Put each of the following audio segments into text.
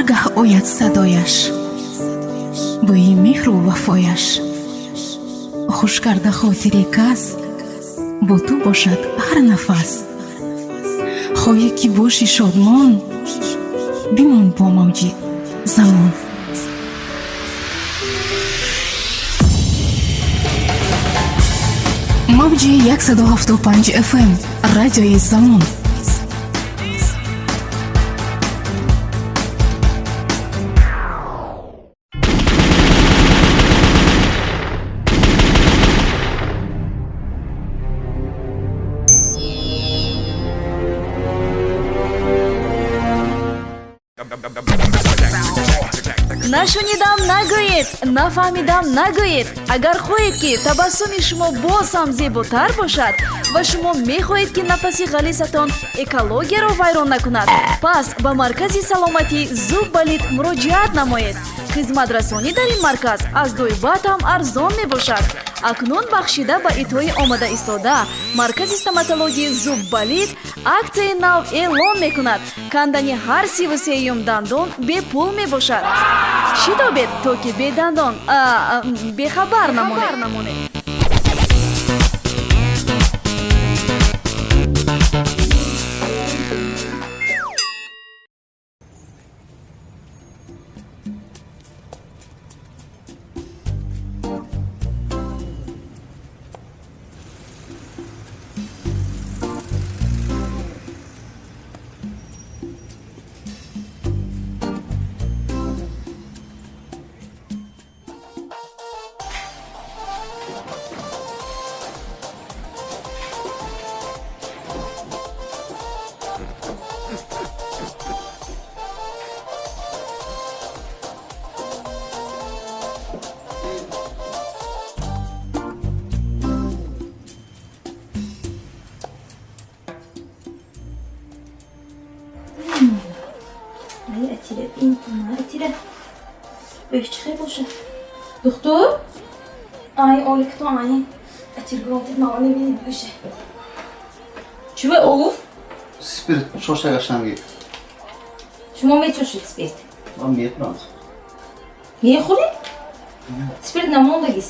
ҳаргаҳ ояд садояш, бӯи меҳру вафояш. хуш карда хотири кас, бо ту бошад ҳар нафас. хоҳӣ ки боши шодмон, бимон бо мавҷи замон. мавҷи 175 FM радиои замон. Нашунидам нагӯед, нафаҳмидам нагӯед. Агар хоҳед ки табассуми шумо боз ҳам зеботар бошад ва шумо мехоҳед ки нафаси ғалисатон экологияро вайрон накунад, пас ба маркази саломатӣ Зуббалит муроҷиат намоед. Хизматрасонӣ дар ин марказ аз дуйбат ҳам арзон мебошад. акнун бахшида ба итои омада истода маркази стоматологии Зуббалит аксияи нав эълон мекунад. Кандани ҳар 33 дандон бепул мебошад. шидобед то ки бедандон бехабар намонед. بيشتخي بوشه دكتور ay olikto ay atirgotib maoni beni buyuşa чува олуф спирт шошага шанги шумо мечошед спирт ман мехӯрам мехӯред спирт намондагис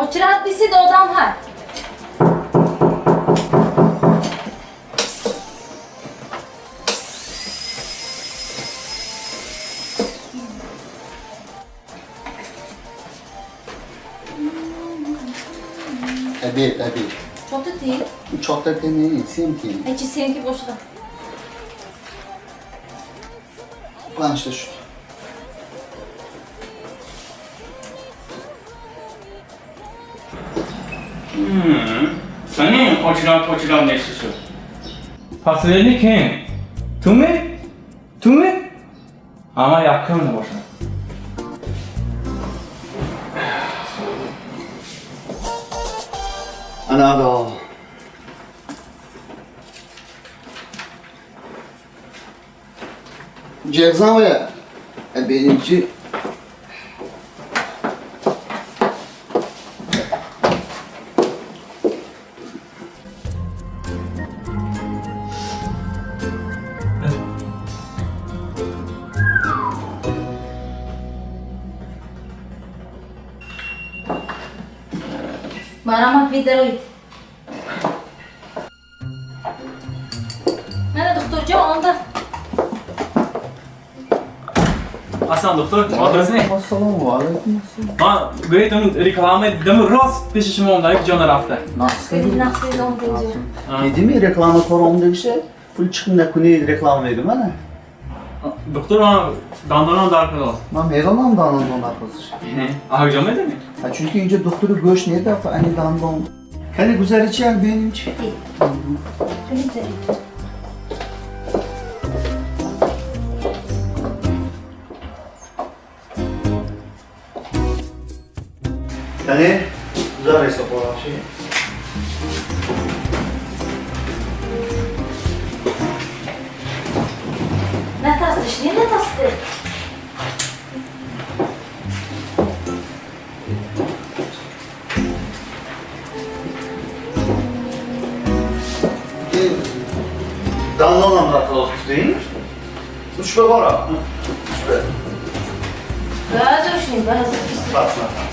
очрат биси додам ҳа абед чота ти чота ти не семки айчи семки бошда планшта шу Senin koçulan neşisi. Fasulyenin kim? Tu mu? Ama yakın boşuna. ana do cezam ya benimki марамат бидароид mana doktorjon onda Aslan doktor, adresini? assalomu alaykum Ha, böyle onun reklamı değil mi? Rast peşişim ondayıp cana rafta. naqsiz ondinji dedimi reklama ko'roldim degisi pul chiqimda kuni reklama berdim mana Doktor ona dandanan darkı da. man beraman dandan qizish Ne? Ahıcam edin mi? ha chunki ince doktori go'sht nerda ani dandan qani guzarichi benimchi یعنی گذار حساب چی؟ نتاستش نه نتاسته. Danlanam da toz değil. Uç be bora. Uç be. Biraz hoşlayayım, biraz. Baksana.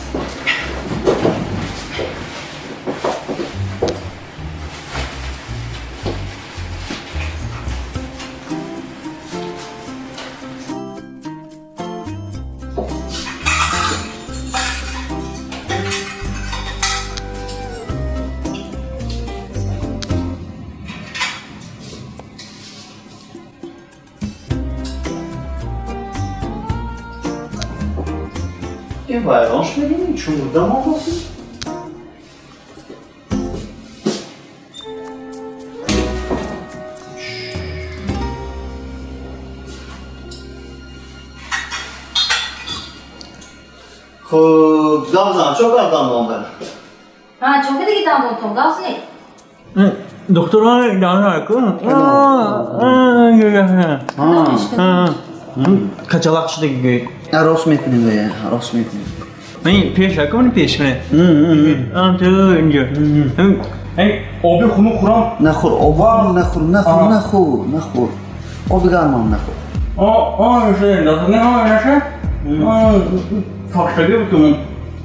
این وایرانش ببینید چون بودم آقاسی خب دامزان çok adam ben. Ha, çok iyi gidelim otom, gaz ne? doktora yani kaçalak işte gibi. Rost میکنیم به راست میکنیم. من پیش کنم پیش کنه. تو اینجا. ای آبی خونو خورم. نخور آب نخور. آب گرمم نخور. نشه دادن نشه. فاکتوری بکنم.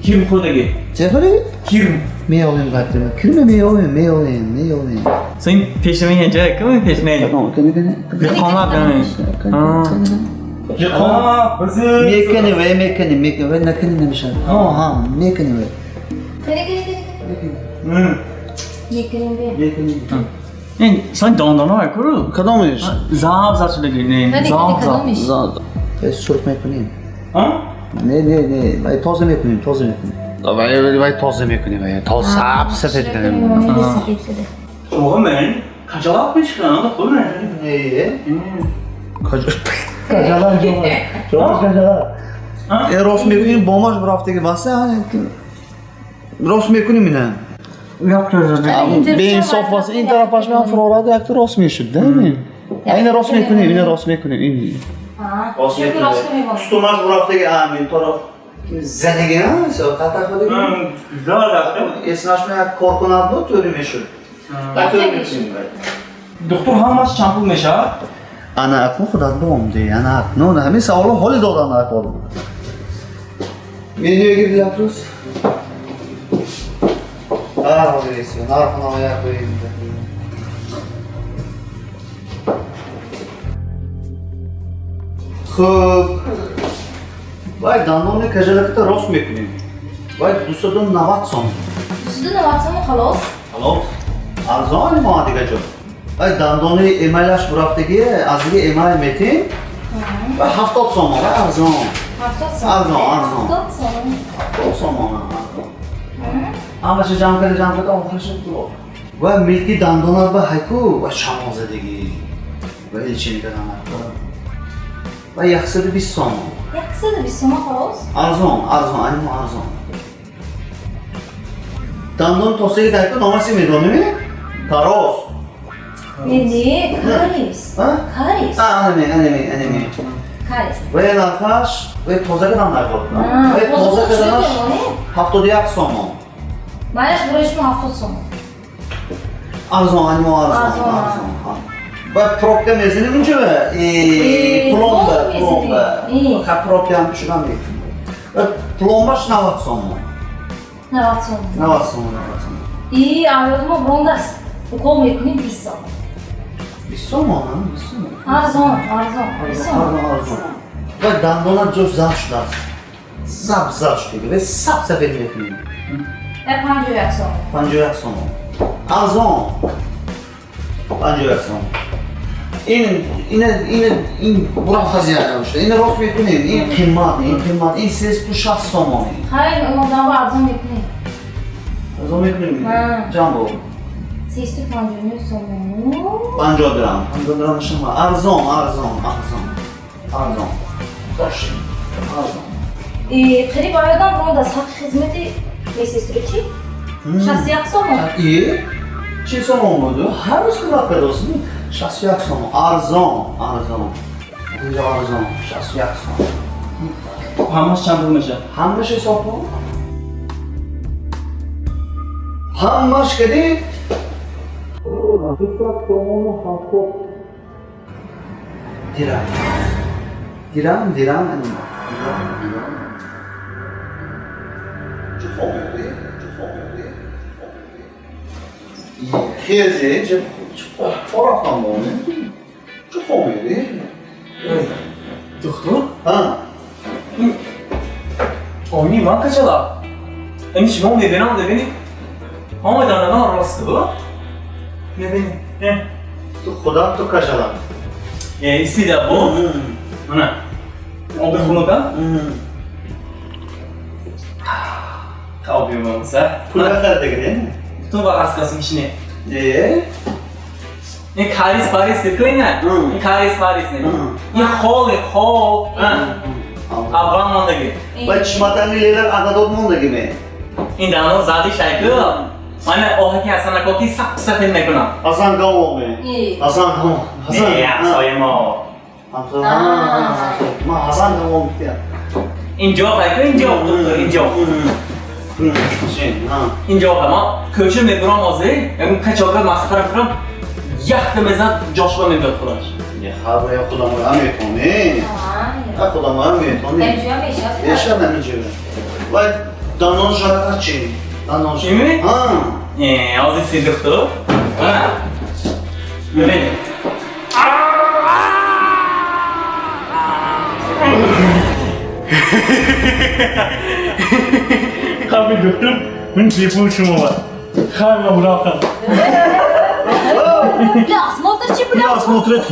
کیم خودگی. چه خوری؟ کیم. میاویم قطعه. کریم میاویم. sen peşime gelecek mi peşine? کنی. Yıkama beni. Yıkama bizi. میکنی و نکنی نمیشه. ها میکنی و. Yekirim bir. Yani sen dandana var kuru. کدامش؟ Zav şöyle ne? Zav. زاد. سرخ میکنیم. Ha? نه وای تازه میکنیم. وای تازه میکنیم. تازه سفید کنیم. Oğlum ben kaçalak mı çıkıyor? Da koy ne? نیه؟ کجالا راست میکنیم با ماش برافته که واسه راست میکنیم اینه Yapacağız. به انصاف واسه این طرفش من فراراده یک تو راست میشد değil اینه راست میکنیم این Ha, راست çünkü rast میکنیم koyuyor. تو ماش برافته که همین طرف زندگی ها قطع خودی Güzel yaptın. اسمش من کارکنان بود طوری میشد طوری میکنیم Doktor Hamas şampul meşa. انا اکنون خودت بامده انا اکنون همین سوالا حالی دادن اکبر میدونی بگیر لفروز حالی ریسی نرخ نمایه کنیم خب باید دندان کجلکت راست میکنیم باید 290 سوم Üstü de baksana halos. خلاص ارزان ما دیگه جا باید دندان ایمیلش برفتگی از دیگه ایمیل میتیم و 70 سوم ارزان Hafta sonu. Arzon. Hafta sonu. 70 سوم همش جمع کرده آخرش تو و ملکی دندان با هیکو و شما زدگی و هیچی نکردن و 120 سوم Yaksa da bir soma halos. ارزان اینو ارزان دندان توسعه که نامسی میدونی تراس Ne? Karis. ها Karis. انمی Karis. و یه نرخش و یه توزه کدام نگفت و یه توزه کدامش 71 سوم Maylaş buraya şu hafta sonu. ارزان و پروپکه میزنیم اونجا پلومبه خب پروپکه هم شدن میکنیم و پلومبش 90 سوم Ne hafta sonu? 90 سوم İyi anladım ama brondas. Bu kol mekuni bir soma. 20 سوم Arzon. Bir soma. و دندان جوش زب شده است زب شده و سب سفید میکنیم Hep hangi yak sonu? 51 سوم ارزان 51 سوم این برام خزیانه میشه این راست میکنیم این قیمت این 360 سومانی Hayır ondan var arzon mekuni. ارزان میکنیم Ha. جنبو Sesli pancurunu sonu. 50 درم شما ارزان داشتیم ارزان Krip ayadan brondas hak hizmeti Месяц-ручи? Сейчас я сому. İyi. Çin somon buydu. Her roz kıvat bedosunu. 61 somon. Arzon. Bunca arzon. 61 somon. Hammasi chand pul mish? Hammash hisobmi? Hammash kedi? Dirham. خیزه چه فرقم بونه چه خوبی Doktor? ها Oyni man qachala? Endi shimo bebini. Omadan rost bu. Bebini. تو خودم تو کشالم Istida bu. Mana. Obi xunudan. Tavbi bo'lsa. پول بخره دیگه Butun vaqaskasini ishini. این کاریس پاریس دیدی این کاریس پاریس نه این خال اول ماندگی و چشماتانی لیلر عددات موندگی می این دانو زادی شایکه من اوه کی اصلا کوکی سخت نکنم حسن گاو می حسن گاو نه سایه ما ما حسن گاو میتیم اینجا پایکه اینجا ما کوچه میبرم ازی اون کچاکت مسخره کنم یخت مزد جاشوا میاد خودش یه خبر یا خودم رو هم میتونی یا خودم رو هم میتونی ایشا نمیجوره باید دانان شرکت چی؟ دانان چی می؟ ها آزی سی دختر ببینید خواهی دکتر من تیپون شما باید خواهی مبراقم Бля, смотришь, бля. смотрит,